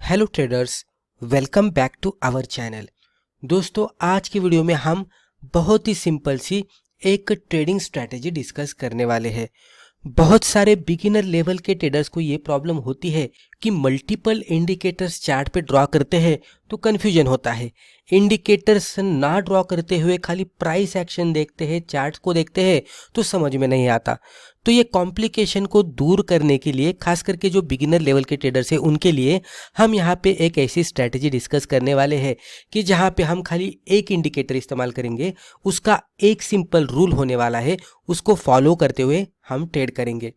Hello traders, welcome back to our channel. दोस्तों, आज की वीडियो में हम बहुत ही सिंपल सी एक ट्रेडिंग स्ट्रैटेजी डिस्कस करने वाले हैं। बहुत सारे बिगिनर लेवल के ट्रेडर्स को ये प्रॉब्लम होती है कि मल्टीपल इंडिकेटर्स चार्ट पे ड्रॉ करते हैं तो कन्फ्यूजन होता है। इंडिकेटर्स ना ड्रॉ करते हुए खाली प्राइस एक्शन देखते हैं, चार्ट को देखते हैं तो समझ में नहीं आता। तो ये कॉम्प्लिकेशन को दूर करने के लिए, खास करके जो बिगिनर लेवल के ट्रेडर्स हैं उनके लिए हम यहाँ पे एक ऐसी स्ट्रैटेजी डिस्कस करने वाले हैं कि जहाँ पे हम खाली एक इंडिकेटर इस्तेमाल करेंगे, उसका एक सिंपल रूल होने वाला है, उसको फॉलो करते हुए हम ट्रेड करेंगे।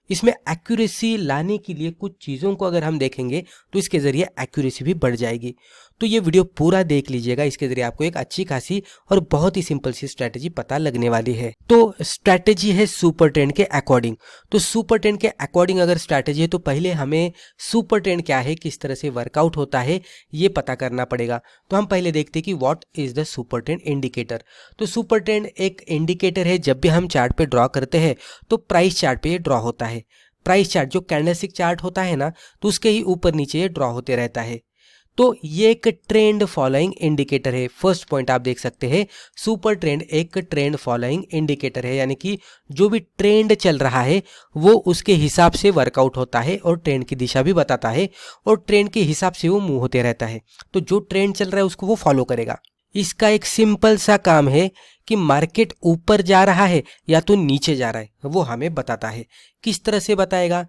इसमें एक्यूरेसी लाने के लिए कुछ चीज़ों को अगर हम देखेंगे तो इसके ज़रिए एक्यूरेसी भी बढ़ जाएगी। तो ये वीडियो पूरा देख लीजिएगा, इसके ज़रिए आपको एक अच्छी खासी और बहुत ही सिंपल सी स्ट्रैटेजी पता लगने वाली है। तो स्ट्रैटेजी है सुपर ट्रेंड के अकॉर्डिंग। तो सुपर ट्रेंड के अकॉर्डिंग अगर स्ट्रैटेजी है तो पहले हमें सुपर ट्रेंड क्या है, किस तरह से वर्कआउट होता है, ये पता करना पड़ेगा। तो हम पहले देखते हैं कि what is the super trend indicator. तो सुपर ट्रेंड एक इंडिकेटर है, जब भी हम चार्ट पे ड्रॉ करते हैं तो प्राइस चार्ट पे ये ड्रॉ होता है। प्राइस चार्ट जो कैंडलस्टिक चार्ट होता है ना, तो उसके ही ऊपर नीचे ये ड्रॉ होते रहता है। तो ये एक ट्रेंड फॉलोइंग इंडिकेटर है। फर्स्ट पॉइंट आप देख सकते हैं, सुपर ट्रेंड एक ट्रेंड फॉलोइंग इंडिकेटर है, यानी कि जो भी ट्रेंड चल रहा है वो उसके हिसाब से वर्कआउट होता है और ट्रेंड की दिशा भी बताता है और ट्रेंड के हिसाब से वो मूव होते रहता है। तो जो ट्रेंड चल रहा है उसको वो फॉलो करेगा। इसका एक सिंपल सा काम है कि मार्केट ऊपर जा रहा है या तो नीचे जा रहा है, वो हमें बताता है। किस तरह से बताएगा?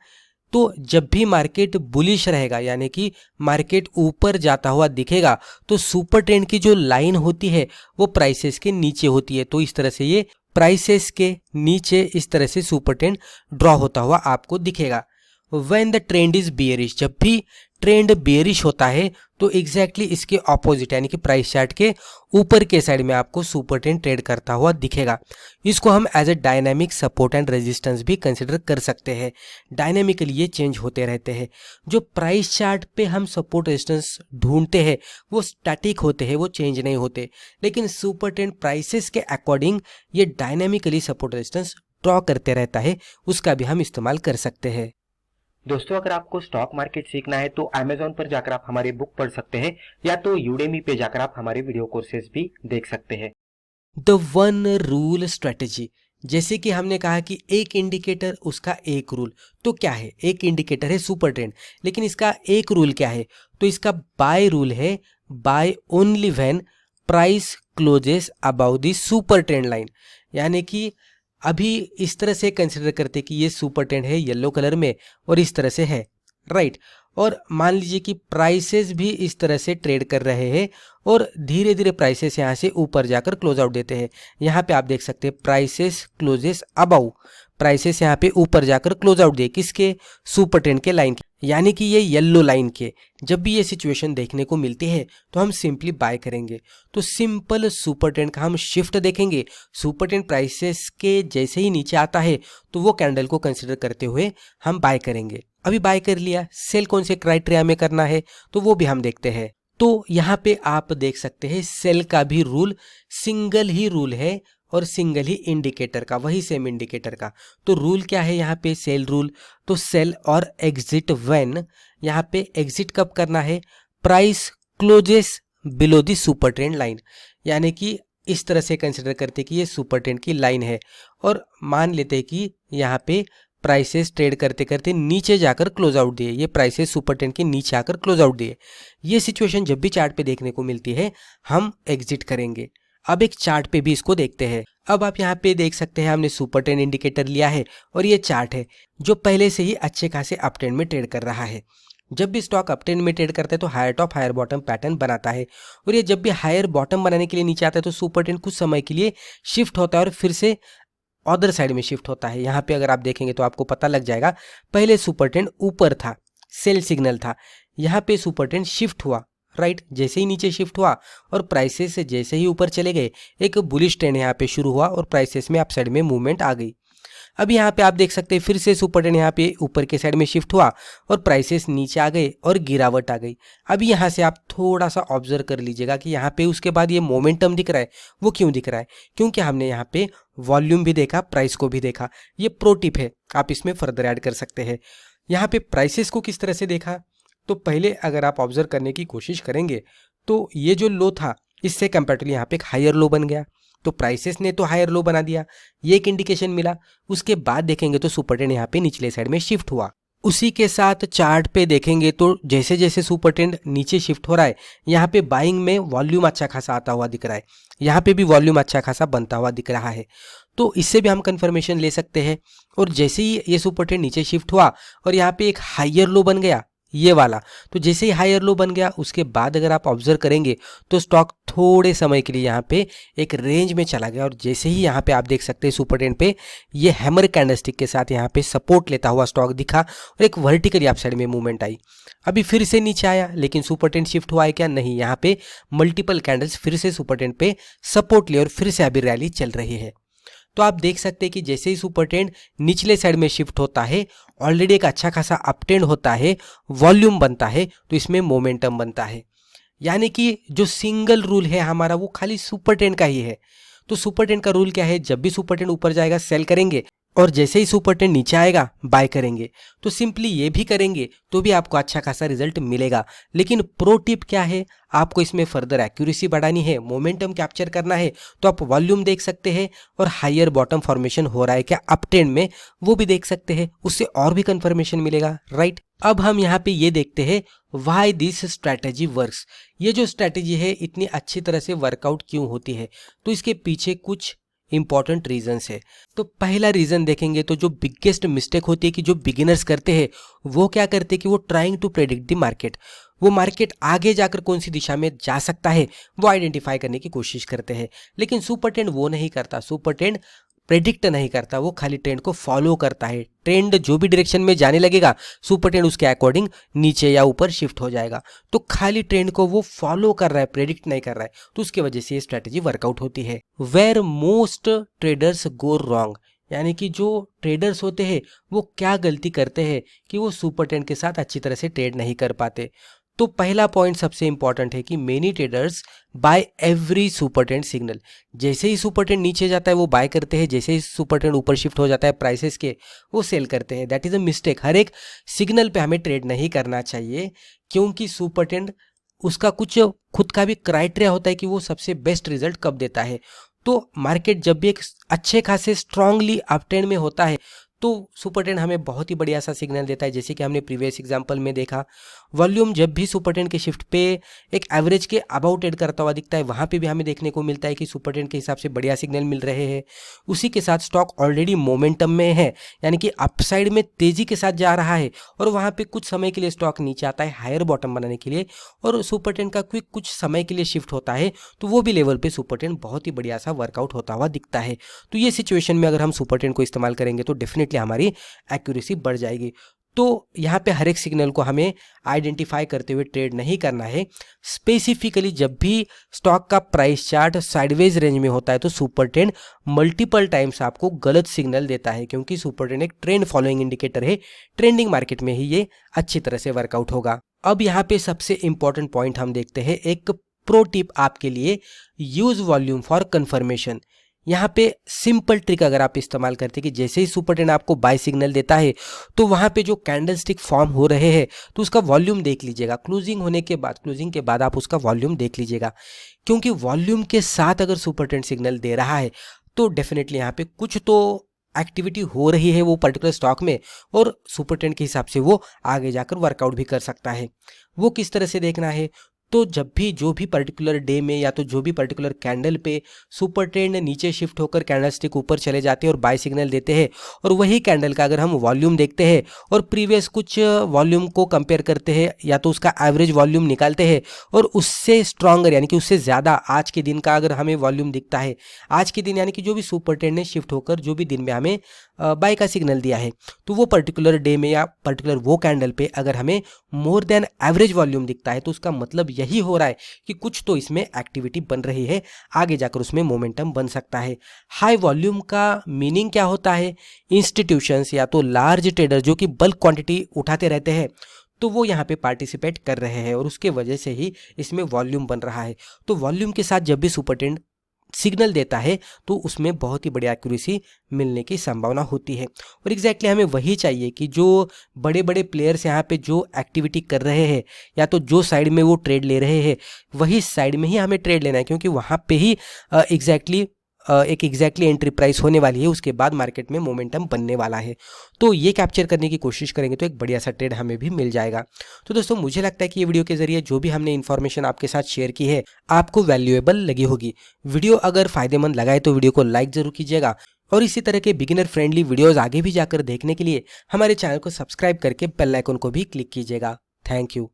तो जब भी मार्केट बुलिश रहेगा, यानी कि मार्केट ऊपर जाता हुआ दिखेगा, तो सुपर ट्रेंड की जो लाइन होती है वो प्राइसेस के नीचे होती है। तो इस तरह से ये प्राइसेस के नीचे इस तरह से सुपर ट्रेंड ड्रॉ होता हुआ आपको दिखेगा। When the trend is bearish, जब भी ट्रेंड बियरिश होता है तो एग्जैक्टली इसके ऑपोजिट, यानी कि प्राइस चार्ट के ऊपर के साइड में आपको सुपर ट्रेंड ट्रेड करता हुआ दिखेगा। इसको हम as a dynamic support and resistance भी कंसिडर कर सकते हैं। डायनामिकली ये चेंज होते रहते हैं। जो प्राइस चार्ट पे हम सपोर्ट रेजिस्टेंस ढूंढते हैं वो स्टैटिक होते हैं, वो चेंज नहीं होते। लेकिन सुपर ट्रेंड प्राइसेस के अकॉर्डिंग ये डायनामिकली सपोर्ट रेजिस्टेंस ड्रॉ करते रहता है, उसका भी हम इस्तेमाल कर सकते हैं। दोस्तों, अगर आपको स्टॉक मार्केट सीखना है तो अमेज़न पर जाकर आप हमारे बुक पढ़ सकते हैं या तो यूडेमी पे जाकर आप हमारे वीडियो कोर्सेज भी देख सकते हैं। द वन रूल स्ट्रेटेजी, जैसे कि हमने कहा कि एक इंडिकेटर उसका एक रूल। तो क्या है? एक इंडिकेटर है सुपर ट्रेंड, लेकिन इसका एक रूल क्या है? तो इसका बाय रूल है, buy only when price closes above the super trend line. यानी कि अभी इस तरह से कंसिडर करते कि ये सुपर ट्रेंड है येलो कलर में और इस तरह से है, राइट। और मान लीजिए कि प्राइसेस भी इस तरह से ट्रेड कर रहे हैं और धीरे धीरे प्राइसेस यहाँ से ऊपर जाकर क्लोज आउट देते हैं। यहाँ पे आप देख सकते हैं प्राइसेस क्लोजेस अबाउ, प्राइसेस यहाँ पे ऊपर जाकर क्लोज आउट दे किसके? सुपर ट्रेंड के लाइन के, यानी कि ये येलो लाइन के। जब भी ये सिचुएशन देखने को मिलती है तो हम सिंपली बाय करेंगे। तो सिंपल सुपर ट्रेंड का हम शिफ्ट देखेंगे। सुपर ट्रेंड प्राइसेस के जैसे ही नीचे आता है तो वो कैंडल को कंसिडर करते हुए हम बाय करेंगे। अभी बाय कर लिया, सेल कौन से क्राइटेरिया में करना है तो वो भी हम देखते हैं। तो यहाँ पे आप देख सकते हैं सेल का भी रूल सिंगल ही रूल है और सिंगल ही इंडिकेटर का, वही सेम इंडिकेटर का। तो रूल क्या है यहाँ पे? Sell rule. तो सेल और एग्जिट व्हेन, यहाँ पे एग्जिट कब करना है? Price closes below the super trend line, यानी कि इस तरह से कंसिडर करते कि ये सुपर ट्रेंड की लाइन है और मान लेते कि यहाँ पे प्राइसेस ट्रेड करते करते नीचे जाकर क्लोज आउट दिए, ये प्राइसेस सुपर ट्रेंड के नीचे आकर क्लोज आउट दिए। ये सिचुएशन जब भी चार्ट पे देखने को मिलती है हम एग्जिट करेंगे। अब एक चार्ट पे भी इसको देखते हैं। अब आप यहाँ पे देख सकते हैं हमने सुपर ट्रेंड इंडिकेटर लिया है और ये चार्ट है जो पहले से ही अच्छे खासे अप ट्रेंड में ट्रेड कर रहा है। जब भी स्टॉक अप ट्रेंड में ट्रेड करता है तो higher top higher bottom pattern बनाता है और ये जब भी हायर बॉटम बनाने के लिए नीचे आता है तो सुपर ट्रेंड कुछ समय के लिए शिफ्ट होता है और फिर से अदर साइड में शिफ्ट होता है। यहाँ पे अगर आप देखेंगे तो आपको पता लग जाएगा, पहले सुपर ट्रेंड ऊपर था, सेल सिग्नल था, यहाँ पे सुपर ट्रेंड शिफ्ट हुआ, राइट। जैसे ही नीचे शिफ्ट हुआ और प्राइसेस से जैसे ही ऊपर चले गए, एक बुलिश ट्रेंड यहाँ पे शुरू हुआ और प्राइसेस में अप साइड में मूवमेंट आ गई। अब यहाँ पे आप देख सकते हैं फिर से सुपर ट्रेंड यहाँ पे ऊपर के साइड में शिफ्ट हुआ और प्राइसेस नीचे आ गए और गिरावट आ गई। अब यहाँ से आप थोड़ा सा ऑब्जर्व कर लीजिएगा कि यहाँ पे उसके बाद ये मोमेंटम दिख रहा है। वो क्यों दिख रहा है? क्योंकि हमने यहाँ पे वॉल्यूम भी देखा, प्राइस को भी देखा। ये प्रो टिप है, आप इसमें फर्दर ऐड कर सकते हैं। यहाँ पे प्राइसेस को किस तरह से देखा? तो पहले अगर आप ऑब्जर्व करने की कोशिश करेंगे तो ये जो लो था इससे कंपेरेटिवली यहाँ पे एक हायर लो बन गया, तो प्राइसेस ने तो हायर लो बना दिया, ये एक इंडिकेशन मिला। उसके बाद देखेंगे तो सुपर ट्रेंड यहाँ पे निचले साइड में शिफ्ट हुआ। उसी के साथ चार्ट पे देखेंगे तो जैसे जैसे सुपर ट्रेंड नीचे शिफ्ट हो रहा है, यहाँ पे बाइंग में वॉल्यूम अच्छा खासा आता हुआ दिख रहा है, यहाँ पे भी वॉल्यूम अच्छा खासा बनता हुआ दिख रहा है। तो इससे भी हम कंफर्मेशन ले सकते हैं। और जैसे ही ये सुपर ट्रेंड नीचे शिफ्ट हुआ और यहाँ पे एक हायर लो बन गया, ये वाला, तो जैसे ही हायर लो बन गया उसके बाद अगर आप ऑब्जर्व करेंगे तो स्टॉक थोड़े समय के लिए यहाँ पे एक रेंज में चला गया। और जैसे ही यहाँ पे आप देख सकते हैं सुपर ट्रेंड पे ये हैमर कैंडलस्टिक के साथ यहाँ पे सपोर्ट लेता हुआ स्टॉक दिखा और एक वर्टिकली अप साइड में मूवमेंट आई। अभी फिर से नीचे आया, लेकिन सुपर ट्रेंड शिफ्ट हुआ है क्या? नहीं, यहाँ पे मल्टीपल कैंडल्स फिर से सुपर ट्रेंड पे सपोर्ट ले और फिर से अभी रैली चल रही है। तो आप देख सकते हैं कि जैसे ही सुपर ट्रेंड निचले साइड में शिफ्ट होता है, ऑलरेडी एक अच्छा खासा अप ट्रेंड होता है, वॉल्यूम बनता है, तो इसमें मोमेंटम बनता है। यानी कि जो सिंगल रूल है हमारा वो खाली सुपर ट्रेंड का ही है। तो सुपर ट्रेंड का रूल क्या है? जब भी सुपर ट्रेंड ऊपर जाएगा सेल करेंगे और जैसे ही सुपर ट्रेंड नीचे आएगा बाय करेंगे। तो सिंपली ये भी करेंगे तो भी आपको अच्छा खासा रिजल्ट मिलेगा। लेकिन प्रो टिप क्या है? आपको इसमें फर्दर एक्यूरेसी बढ़ानी है, मोमेंटम कैप्चर करना है, तो आप वॉल्यूम देख सकते हैं और हायर बॉटम फॉर्मेशन हो रहा है क्या अप ट्रेंड में, वो भी देख सकते हैं, उससे और भी कंफर्मेशन मिलेगा, राइट। अब हम यहाँ पे ये देखते हैं व्हाई दिस स्ट्रैटेजी वर्क्स। ये जो स्ट्रैटेजी है इतनी अच्छी तरह से वर्कआउट क्यों होती है? तो इसके पीछे कुछ इंपॉर्टेंट रीजंस है। तो पहला रीजन देखेंगे तो जो बिगेस्ट मिस्टेक होती है कि जो बिगिनर्स करते हैं वो क्या करते हैं कि वो trying to predict the market, वो मार्केट आगे जाकर कौन सी दिशा में जा सकता है वो आइडेंटिफाई करने की कोशिश करते हैं। लेकिन सुपर ट्रेंड वो नहीं करता, सुपर ट्रेंड प्रेडिक्ट नहीं करता, वो खाली ट्रेंड को फॉलो करता है। ट्रेंड जो भी डायरेक्शन में जाने लगेगा सुपर ट्रेंड उसके अकॉर्डिंग नीचे या ऊपर शिफ्ट हो जाएगा। तो खाली ट्रेंड को वो फॉलो कर रहा है, प्रेडिक्ट नहीं कर रहा है, तो उसकी वजह से ये स्ट्रेटेजी वर्कआउट होती है। Where most traders go wrong, यानी कि जो ट्रेडर्स होते हैं वो क्या गलती करते हैं कि वो सुपर ट्रेंड के साथ अच्छी तरह से ट्रेड नहीं कर पाते। तो पहला पॉइंट सबसे इंपॉर्टेंट है कि many traders buy every super trend signal. जैसे ही सुपर ट्रेंड नीचे जाता है वो बाय करते हैं, जैसे ही सुपर ट्रेंड ऊपर शिफ्ट हो जाता है प्राइसेस के वो सेल करते हैं। That is a mistake. हर एक सिग्नल पे हमें ट्रेड नहीं करना चाहिए, क्योंकि सुपर ट्रेंड उसका कुछ खुद का भी क्राइटेरिया होता है कि वो सबसे बेस्ट रिजल्ट कब देता है। तो मार्केट जब भी एक अच्छे खासे स्ट्रांगली अप ट्रेंड में होता है तो सुपर ट्रेंड हमें बहुत ही बढ़िया सा सिग्नल देता है। जैसे कि हमने प्रीवियस एग्जांपल में देखा, वॉल्यूम जब भी सुपर ट्रेंड के शिफ्ट पे एक एवरेज के अबाउट ट्रेड करता हुआ दिखता है, वहाँ पे भी हमें देखने को मिलता है कि सुपर ट्रेंड के हिसाब से बढ़िया सिग्नल मिल रहे हैं। उसी के साथ स्टॉक ऑलरेडी मोमेंटम में है, यानी कि अपसाइड में तेजी के साथ जा रहा है, और वहाँ पे कुछ समय के लिए स्टॉक नीचे आता है हायर बॉटम बनाने के लिए, और सुपर ट्रेंड का क्विक कुछ समय के लिए शिफ्ट होता है, तो वो भी लेवल पे सुपर ट्रेंड बहुत ही बढ़िया सा वर्कआउट होता हुआ दिखता है। तो ये सिचुएशन में अगर हम सुपर ट्रेंड को इस्तेमाल करेंगे तो डेफिनेटली हमारी एक्यूरेसी बढ़ जाएगी। तो यहाँ पे हर एक सिग्नल को हमें आइडेंटिफाई करते हुए ट्रेड नहीं करना है। स्पेसिफिकली जब भी स्टॉक का प्राइस चार्ट साइडवेज रेंज में होता है तो सुपर ट्रेंड मल्टीपल टाइम्स आपको गलत सिग्नल देता है, क्योंकि सुपर ट्रेंड एक ट्रेंड फॉलोइंग इंडिकेटर है। ट्रेंडिंग मार्केट में ही ये अच्छी तरह से वर्कआउट होगा। अब यहाँ पे सबसे इंपॉर्टेंट पॉइंट हम देखते हैं, एक प्रो टिप आपके लिए, यूज वॉल्यूम फॉर कंफर्मेशन। यहाँ पे सिंपल ट्रिक अगर आप इस्तेमाल करते हैं कि जैसे ही सुपर ट्रेंड आपको बाय सिग्नल देता है तो वहाँ पे जो कैंडलस्टिक फॉर्म हो रहे हैं तो उसका वॉल्यूम देख लीजिएगा। क्लोजिंग के बाद आप उसका वॉल्यूम देख लीजिएगा, क्योंकि वॉल्यूम के साथ अगर सुपर ट्रेंड सिग्नल दे रहा है तो डेफिनेटली यहाँ पे कुछ तो एक्टिविटी हो रही है वो पर्टिकुलर स्टॉक में, और सुपर ट्रेंड के हिसाब से वो आगे जाकर वर्कआउट भी कर सकता है। वो किस तरह से देखना है? तो जब भी जो भी पर्टिकुलर डे में या तो जो भी पर्टिकुलर कैंडल पे सुपर ट्रेंड नीचे शिफ्ट होकर कैंडलस्टिक ऊपर चले जाते हैं और बाय सिग्नल देते हैं, और वही कैंडल का अगर हम वॉल्यूम देखते हैं और प्रीवियस कुछ वॉल्यूम को कंपेयर करते हैं या तो उसका एवरेज वॉल्यूम निकालते हैं और उससे स्ट्रॉन्गर यानी कि उससे ज़्यादा आज के दिन का अगर हमें वॉल्यूम दिखता है, आज के दिन यानी कि जो भी सुपर ट्रेंड ने शिफ्ट होकर जो भी दिन में हमें बाय का सिग्नल दिया है, तो वो पर्टिकुलर डे में या पर्टिकुलर वो कैंडल पे अगर हमें मोर देन एवरेज वॉल्यूम दिखता है तो उसका मतलब यही हो रहा है कि कुछ तो इसमें एक्टिविटी बन रही है, आगे जाकर उसमें मोमेंटम बन सकता है। हाई वॉल्यूम का मीनिंग क्या होता है? इंस्टीट्यूशंस या तो लार्ज ट्रेडर जो कि बल्क क्वांटिटी उठाते रहते हैं तो वो यहाँ पे पार्टिसिपेट कर रहे हैं और उसके वजह से ही इसमें वॉल्यूम बन रहा है। तो वॉल्यूम के साथ जब भी सुपर ट्रेंड सिग्नल देता है तो उसमें बहुत ही बड़ी एक्यूरेसी मिलने की संभावना होती है। और एग्जैक्टली हमें वही चाहिए कि जो बड़े बड़े प्लेयर्स यहाँ पे जो एक्टिविटी कर रहे हैं या तो जो साइड में वो ट्रेड ले रहे हैं वही साइड में ही हमें ट्रेड लेना है, क्योंकि वहाँ पे ही एक एग्जैक्टली एंट्री प्राइस होने वाली है, उसके बाद मार्केट में मोमेंटम बनने वाला है। तो ये कैप्चर करने की कोशिश करेंगे तो एक बढ़िया सा ट्रेड हमें भी मिल जाएगा। तो दोस्तों मुझे लगता है कि ये वीडियो के जरिए जो भी हमने इन्फॉर्मेशन आपके साथ शेयर की है आपको वैल्यूएबल लगी होगी। वीडियो अगर फायदेमंद लगा है तो वीडियो को लाइक जरूर कीजिएगा और इसी तरह के बिगिनर फ्रेंडली वीडियोस आगे भी जाकर देखने के लिए हमारे चैनल को सब्सक्राइब करके बेल आइकन को भी क्लिक कीजिएगा। Thank you.